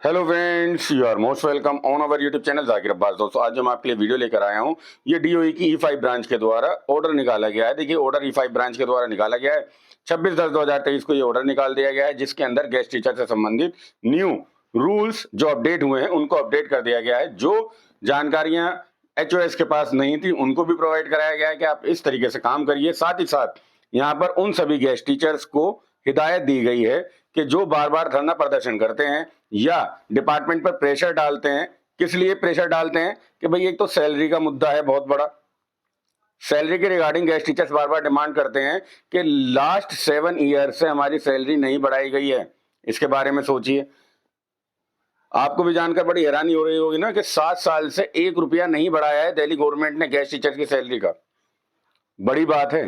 Hello friends, you are most welcome on our YouTube channel Zakir Abbas. दोस्तों, आज जो मैं आपके लिए वीडियो लेकर आया हूं, ये डीओई की ई5 ब्रांच के द्वारा ऑर्डर निकाला गया है। देखिए, ऑर्डर ई5 ब्रांच के द्वारा निकाला गया है। 26/10/2023 को ये ऑर्डर निकाल दिया गया है, जिसके अंदर गेस्ट टीचर से संबंधित न्यू रूल्स जो अपडेट हुए हैं उनको अपडेट कर दिया गया है। जो जानकारियां एचओएस के पास नहीं थी उनको भी प्रोवाइड कराया गया है कि आप इस तरीके से काम करिए। साथ ही साथ यहाँ पर उन सभी गेस्ट टीचर्स को हिदायत दी गई है कि जो बार बार धरना प्रदर्शन करते हैं या डिपार्टमेंट पर प्रेशर डालते हैं। किस लिए प्रेशर डालते हैं कि भाई, एक तो सैलरी का मुद्दा है बहुत बड़ा। सैलरी के रिगार्डिंग गेस्ट टीचर्स बार बार डिमांड करते हैं कि लास्ट 7 ईयर से हमारी सैलरी नहीं बढ़ाई गई है। इसके बारे में सोचिए। आपको भी जानकर बड़ी हैरानी हो रही होगी ना कि 7 साल से 1 रुपया नहीं बढ़ाया है दिल्ली गवर्नमेंट ने गेस्ट टीचर की सैलरी का। बड़ी बात है।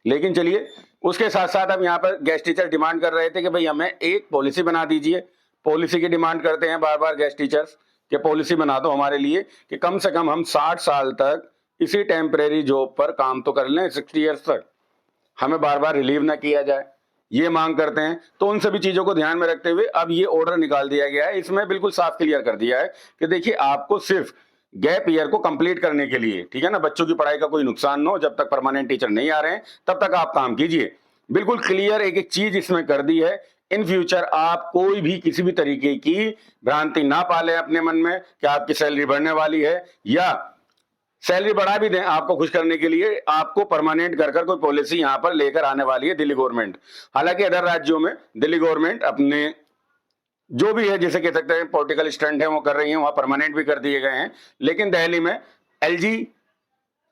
लेकिन चलिए, उसके साथ साथ अब यहाँ पर गेस्ट टीचर डिमांड कर रहे थे कि भाई हमें एक पॉलिसी बना दीजिए। पॉलिसी की डिमांड करते हैं बार बार गेस्ट टीचर्स कि पॉलिसी बना दो हमारे लिए कि कम से कम हम 60 साल तक इसी टेम्परेरी जॉब पर काम तो कर लें, 60 ईयर्स तक हमें बार बार रिलीव ना किया जाए। ये मांग करते हैं। तो उन सभी चीजों को ध्यान में रखते हुए अब ये ऑर्डर निकाल दिया गया है। इसमें बिल्कुल साफ क्लियर कर दिया है कि देखिए, आपको सिर्फ गैप ईयर को कंप्लीट करने के लिए, ठीक है ना, बच्चों की पढ़ाई का कोई नुकसान न हो, जब तक परमानेंट टीचर नहीं आ रहे हैं तब तक आप काम कीजिए। बिल्कुल क्लियर एक एक चीज इसमें कर दी है। इन फ्यूचर आप कोई भी किसी भी तरीके की भ्रांति ना पाले अपने मन में कि आपकी सैलरी बढ़ने वाली है, या सैलरी बढ़ा भी दें आपको खुश करने के लिए, आपको परमानेंट कर कोई पॉलिसी यहां पर लेकर आने वाली है दिल्ली गवर्नमेंट। हालांकि अदर राज्यों में दिल्ली गवर्नमेंट अपने जो भी है, जिसे कह सकते हैं पॉलिटिकल स्टंट है, वो कर रही है, वहां परमानेंट भी कर दिए गए हैं। लेकिन दिल्ली में एलजी,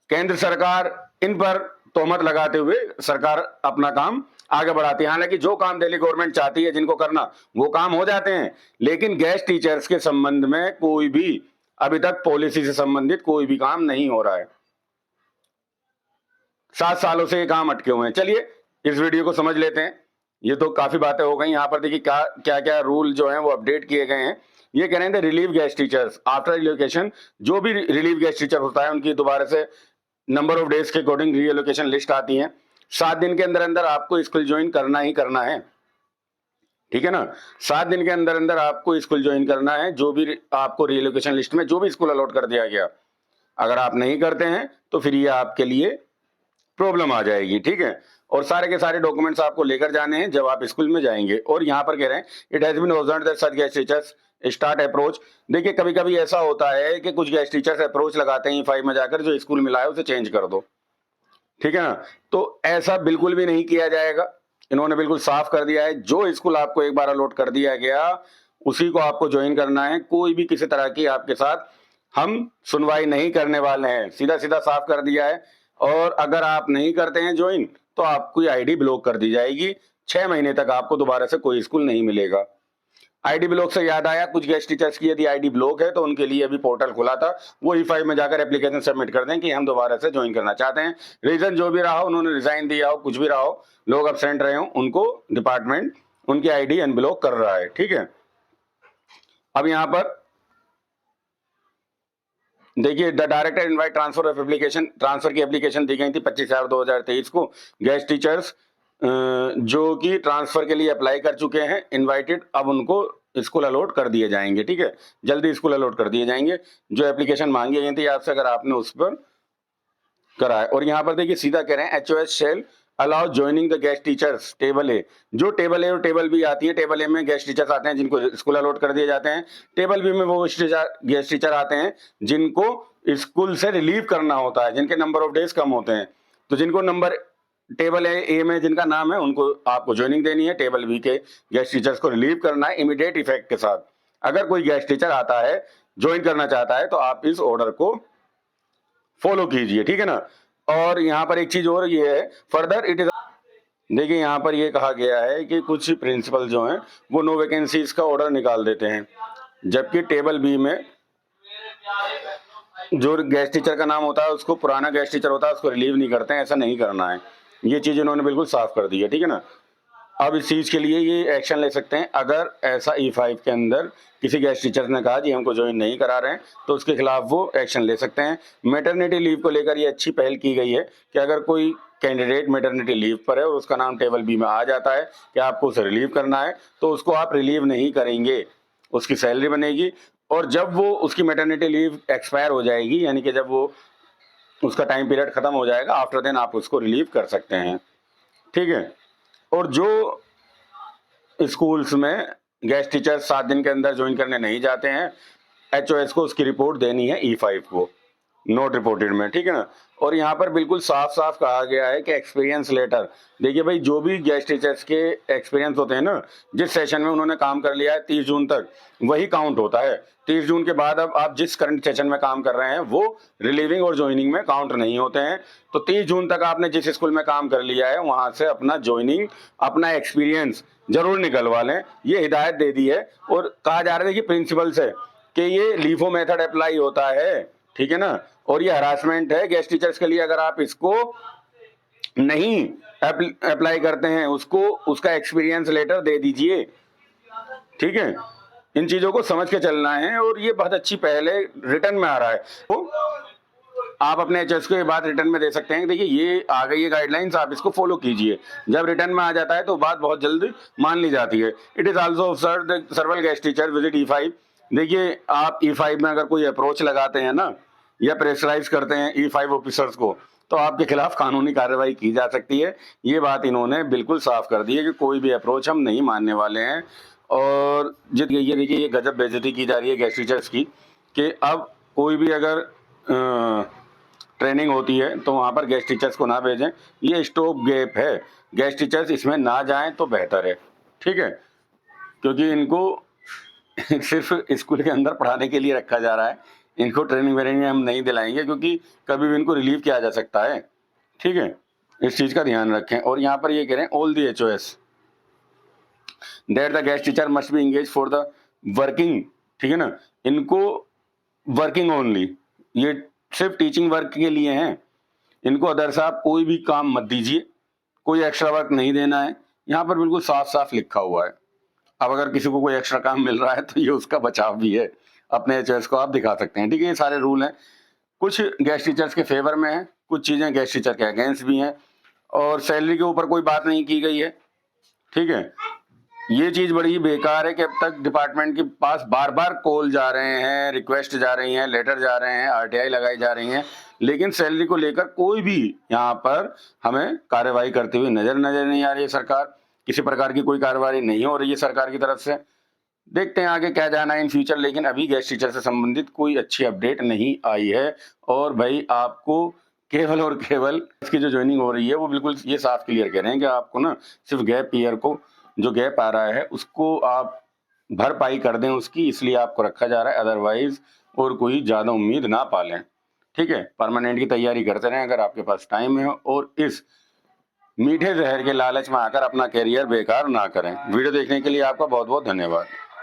केंद्र सरकार, इन पर तोहमत लगाते हुए सरकार अपना काम आगे बढ़ाती है। हालांकि जो काम दिल्ली गवर्नमेंट चाहती है जिनको करना, वो काम हो जाते हैं। लेकिन गेस्ट टीचर्स के संबंध में कोई भी अभी तक पॉलिसी से संबंधित कोई भी काम नहीं हो रहा है। 7 सालों से ये काम अटके हुए हैं। चलिए, इस वीडियो को समझ लेते हैं। ये तो काफी बातें हो गई। यहाँ पर देखिए क्या क्या रूल जो हैं वो अपडेट किए गए हैं। ये कह रहे हैं relieve guest teachers after relocation. जो भी रिलीव गेस्ट टीचर होता है उनकी दोबारा से नंबर ऑफ डेज के अकॉर्डिंग रीएलोकेशन लिस्ट आती है। 7 दिन के अंदर अंदर आपको स्कूल ज्वाइन करना ही करना है, ठीक है ना। 7 दिन के अंदर अंदर आपको स्कूल ज्वाइन करना है, जो भी आपको रीलोकेशन लिस्ट में जो भी स्कूल अलॉट कर दिया गया। अगर आप नहीं करते हैं तो फिर ये आपके लिए प्रॉब्लम आ जाएगी, ठीक है। और सारे के सारे डॉक्यूमेंट्स आपको लेकर जाने हैं जब आप स्कूल में जाएंगे। और यहाँ पर कह रहे हैं it has been observed that such guest teachers start approach. देखिए, कभी कभी ऐसा होता है कि कुछ गेस्ट टीचर्स अप्रोच लगाते हैं E5 में जाकर, जो स्कूल मिला है उसे चेंज कर दो, ठीक है ना। तो ऐसा बिल्कुल भी नहीं किया जाएगा। इन्होंने बिल्कुल साफ कर दिया है, जो स्कूल आपको एक बार अलॉट कर दिया गया उसी को आपको ज्वाइन करना है। कोई भी किसी तरह की आपके साथ हम सुनवाई नहीं करने वाले हैं, सीधा सीधा साफ कर दिया है। और अगर आप नहीं करते हैं ज्वाइन तो आपकी आईडी ब्लॉक कर दी जाएगी। 6 महीने तक आपको दोबारा से कोई स्कूल नहीं मिलेगा। आईडी ब्लॉक से याद आया, कुछ गेस्ट टीचर्स की यदि आईडी ब्लॉक है तो उनके लिए अभी पोर्टल खुला था, वो E5 में जाकर एप्लीकेशन सबमिट कर दें कि हम दोबारा से ज्वाइन करना चाहते हैं। रीजन जो भी रहा हो, उन्होंने रिजाइन दिया हो, कुछ भी रहा हो, लोग एब्सेंट रहे हो, उनको डिपार्टमेंट उनकी आईडी अनब्लॉक कर रहा है, ठीक है। अब यहां पर देखिए, the director invite transfer of application, transfer की एप्लीकेशन दी गई थी 25/4/2023 को। गेस्ट टीचर्स जो कि ट्रांसफर के लिए अप्लाई कर चुके हैं इनवाइटेड, अब उनको स्कूल अलॉट कर दिए जाएंगे, ठीक है। जल्दी स्कूल अलॉट कर दिए जाएंगे। जो एप्लीकेशन मांगी गई थी आपसे, अगर आपने उस पर करा है। और यहाँ पर देखिए सीधा कह रहे हैं HOS shall allow joining the guest teachers table A. जो टेबल ए और टेबल बी आती है, टेबल ए में गेस्ट टीचर्स आते हैं जिनको स्कूल अलॉट कर दिए जाते हैं। टेबल बी में वो गेस्ट टीचर आते हैं जिनको स्कूल से रिलीव करना होता है, जिनके नंबर ऑफ डेज कम होते हैं। तो जिनको नंबर टेबल ए में जिनका नाम है, उनको आपको ज्वाइनिंग देनी है। टेबल बी के गेस्ट टीचर्स को रिलीव करना है इमीडिएट इफेक्ट के साथ। अगर कोई गेस्ट टीचर आता है, ज्वाइन करना चाहता है, तो आप इस ऑर्डर को फॉलो कीजिए, ठीक है ना। और यहाँ पर एक चीज और ये है, फर्दर इट इज, देखिए यहाँ पर ये कहा गया है कि कुछ प्रिंसिपल जो हैं वो नो वैकेंसीज का ऑर्डर निकाल देते हैं, जबकि टेबल बी में जो गेस्ट टीचर का नाम होता है उसको, पुराना गेस्ट टीचर होता है उसको रिलीव नहीं करते हैं। ऐसा नहीं करना है। ये चीज इन्होंने बिल्कुल साफ कर दी है, ठीक है ना। अब इस चीज के लिए ये एक्शन ले सकते हैं। अगर ऐसा E5 के अंदर किसी गेस्ट टीचर ने कहा जी हमको ज्वाइन नहीं करा रहे हैं, तो उसके खिलाफ वो एक्शन ले सकते हैं। मैटरनिटी लीव को लेकर ये अच्छी पहल की गई है कि अगर कोई कैंडिडेट मैटरनिटी लीव पर है और उसका नाम टेबल बी में आ जाता है कि आपको उसे रिलीव करना है, तो उसको आप रिलीव नहीं करेंगे। उसकी सैलरी बनेगी, और जब वो उसकी मैटरनिटी लीव एक्सपायर हो जाएगी, यानी कि जब वो उसका टाइम पीरियड खत्म हो जाएगा, आफ्टर देन आप उसको रिलीव कर सकते हैं, ठीक है। और जो स्कूल्स में गेस्ट टीचर 7 दिन के अंदर ज्वाइन करने नहीं जाते हैं, एचओएस को उसकी रिपोर्ट देनी है E5 को, नोट रिपोर्टेड में, ठीक है ना। और यहाँ पर बिल्कुल साफ साफ कहा गया है कि एक्सपीरियंस लेटर, देखिए भाई जो भी गेस्ट टीचर्स के एक्सपीरियंस होते हैं ना, जिस सेशन में उन्होंने काम कर लिया है 30 जून तक, वही काउंट होता है। 30 जून के बाद अब आप जिस करंट सेशन में काम कर रहे हैं वो रिलीविंग और ज्वाइनिंग में काउंट नहीं होते हैं। तो 30 जून तक आपने जिस स्कूल में काम कर लिया है वहां से अपना ज्वाइनिंग, अपना एक्सपीरियंस जरूर निकलवा लें, ये हिदायत दे दी है। और कहा जा रहा है कि प्रिंसिपल से कि ये लीफो मेथड अप्लाई होता है, ठीक है ना, और ये हरासमेंट है गेस्ट टीचर्स के लिए अगर आप इसको नहीं अप्लाई करते हैं, उसको उसका एक्सपीरियंस लेटर दे दीजिए, ठीक है। इन चीजों को समझ के चलना है, और ये बहुत अच्छी पहले रिटर्न में आ रहा है, तो आप अपने एचएस को ये बात रिटर्न में दे सकते हैं। देखिए ये आ गई है गाइडलाइंस, आप इसको फॉलो कीजिए। जब रिटर्न में आ जाता है तो बात बहुत जल्द मान ली जाती है। It is also observed सर्वल guest teacher visit E5। देखिए आप E5 में अगर कोई अप्रोच लगाते हैं ना, या प्रेशराइज करते हैं E5 ऑफिसर्स को, तो आपके खिलाफ कानूनी कार्रवाई की जा सकती है। ये बात इन्होंने बिल्कुल साफ कर दी है कि कोई भी अप्रोच हम नहीं मानने वाले हैं। और ये देखिए ये गजब बेइज्जती की जा रही है गेस्ट टीचर्स की, कि अब कोई भी अगर ट्रेनिंग होती है तो वहाँ पर गेस्ट टीचर्स को ना भेजें, ये स्टॉप गैप है, गेस्ट टीचर्स इसमें ना जाएं तो बेहतर है, ठीक है। क्योंकि इनको सिर्फ स्कूल के अंदर पढ़ाने के लिए रखा जा रहा है, इनको ट्रेनिंग वेनिंग हम नहीं दिलाएंगे, क्योंकि कभी भी इनको रिलीव किया जा सकता है, ठीक है। इस चीज़ का ध्यान रखें। और यहाँ पर ये कह रहे हैं all the HOS that the guest teacher must be engage for the working, ठीक है ना, इनको वर्किंग ओनली, ये सिर्फ टीचिंग वर्क के लिए हैं, इनको अदर साहब कोई भी काम मत दीजिए, कोई एक्स्ट्रा वर्क नहीं देना है। यहाँ पर बिल्कुल साफ साफ लिखा हुआ है। अब अगर किसी को कोई एक्स्ट्रा काम मिल रहा है तो ये उसका बचाव भी है, अपने एचओएस को आप दिखा सकते हैं, ठीक है। ये सारे रूल हैं, कुछ गेस्ट टीचर्स के फेवर में है, कुछ चीज़ें गेस्ट टीचर के अगेंस्ट भी हैं, और सैलरी के ऊपर कोई बात नहीं की गई है, ठीक है। ये चीज़ बड़ी ही बेकार है कि अब तक डिपार्टमेंट के पास बार बार कॉल जा रहे हैं, रिक्वेस्ट जा रही हैं, लेटर जा रहे हैं, RTI लगाई जा रही हैं, लेकिन सैलरी को लेकर कोई भी यहाँ पर हमें कार्रवाई करते हुए नजर नहीं आ रही है। सरकार किसी प्रकार की कोई कार्रवाई नहीं हो रही है सरकार की तरफ से। देखते हैं आगे क्या जाना है इन फ्यूचर, लेकिन अभी गेस्ट टीचर से संबंधित कोई अच्छी अपडेट नहीं आई है। और भाई आपको केवल और केवल इसकी जो ज्वाइनिंग हो रही है वो बिल्कुल ये साफ क्लियर कह रहे हैं कि आपको ना सिर्फ गैप ईयर को जो गैप आ रहा है उसको आप भरपाई कर दें उसकी, इसलिए आपको रखा जा रहा है। अदरवाइज और कोई ज़्यादा उम्मीद ना पालें, ठीक है। परमानेंट की तैयारी करते रहें अगर आपके पास टाइम है, और इस मीठे जहर के लालच में आकर अपना करियर बेकार ना करें। वीडियो देखने के लिए आपका बहुत बहुत धन्यवाद।